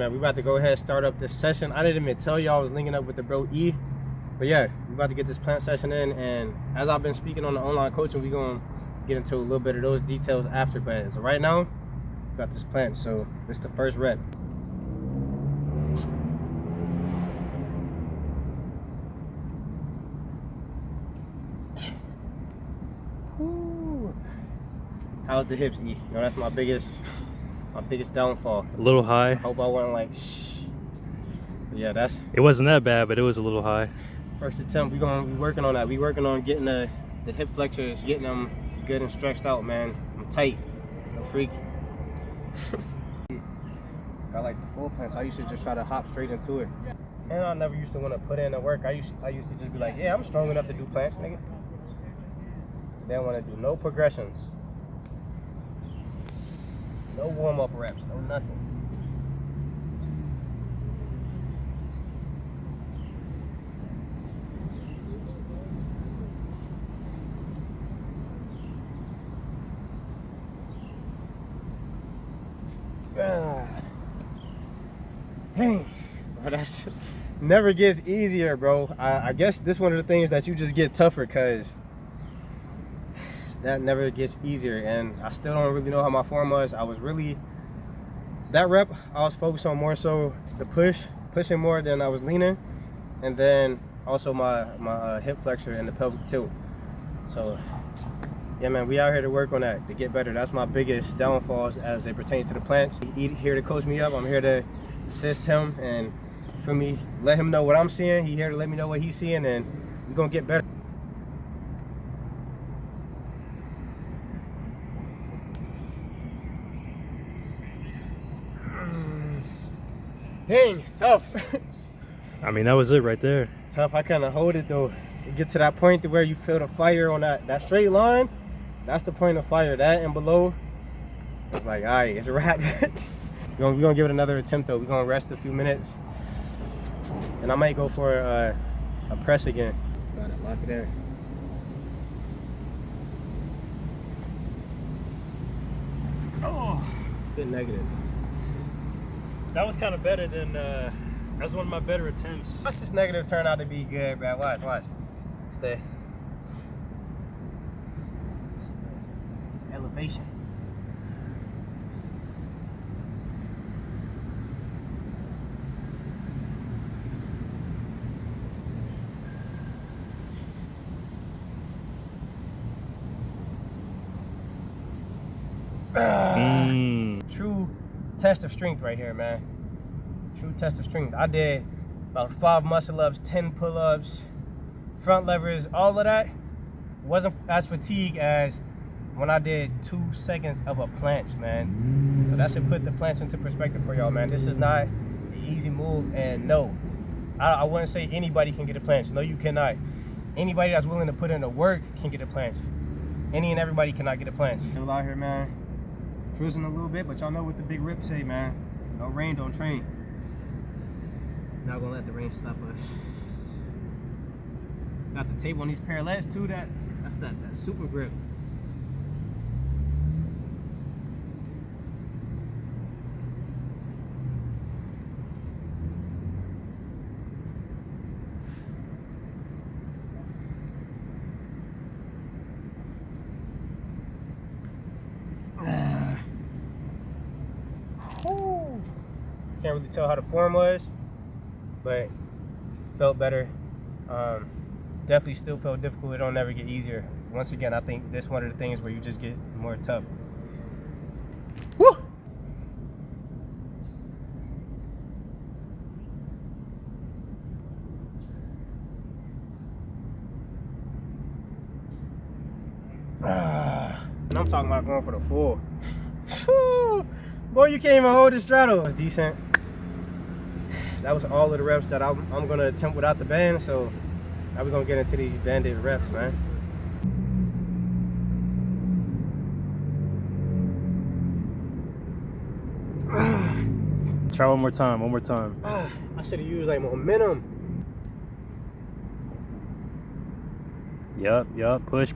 Man, we about to go ahead and start up this session. I didn't even tell y'all I was linking up with the bro E. But yeah, we about to get this planche session in, and as I've been speaking on the online coaching, we're gonna get into a little bit of those details after. But as of right now, we got this planche, so this is the first rep. Ooh. How's the hips, E? You know, that's my biggest downfall. A little high. I hope I wasn't like shh. But yeah, it wasn't that bad, but it was a little high. First attempt. We're gonna be working on that. We working on getting the hip flexors, getting them good and stretched out, man. I'm tight. I'm freaky. I like the full planche. I used to just try to hop straight into it. And I never used to want to put in the work. I used to just be like, yeah, I'm strong enough to do planche, nigga. They don't want to do no progressions. No warm-up reps, no nothing. Dang, bro, that's never gets easier, bro. I guess this one of the things that you just get tougher, cause that never gets easier, and I still don't really know how my form was. I was really, that rep, I was focused on more so the pushing more than I was leaning, and then also my hip flexor and the pelvic tilt. So yeah, man, we out here to work on that, to get better. That's my biggest downfalls as it pertains to the planche. He's here to coach me up. I'm here to assist him, and for me, let him know what I'm seeing. He's here to let me know what he's seeing, and we're gonna get better. Dang, it's tough. I mean, that was it right there. Tough. I kind of hold it though. To get to that point to where you feel the fire on that straight line, that's the point of fire. That and below, it's like, all right, it's a wrap. We're gonna give it another attempt though. We're gonna rest a few minutes, and I might go for a press again. Got it, lock it in. Oh, Bit negative. that was kind of better than. That was one of my better attempts. Watch this negative turn out to be good, bro. Watch. Stay. Elevation. True test of strength right here, man. True test of strength. I did about 5 muscle ups, 10 pull-ups, front levers, all of that. Wasn't as fatigued as when I did 2 seconds of a planche, man. So that should put the planche into perspective for y'all, man. This is not an easy move, and no, I wouldn't say anybody can get a planche. No, you cannot. Anybody that's willing to put in the work can get a planche. Any and everybody cannot get a planche. Still out here, man, cruising a little bit, but y'all know what the big rip say, man. No rain, don't train. Not gonna let the rain stop us. Got the tape on these parallettes too. That's that super grip. Can't really tell how the form was, but felt better. Definitely still felt difficult. It don't never get easier. Once again, I think this one of the things where you just get more tough. Woo! And I'm talking about going for the full. Boy, you can't even hold the straddle. It was decent. That was all of the reps that I'm gonna attempt without the band, so now we're gonna get into these banded reps, man. Try one more time. I should have used like momentum. Yup. Push.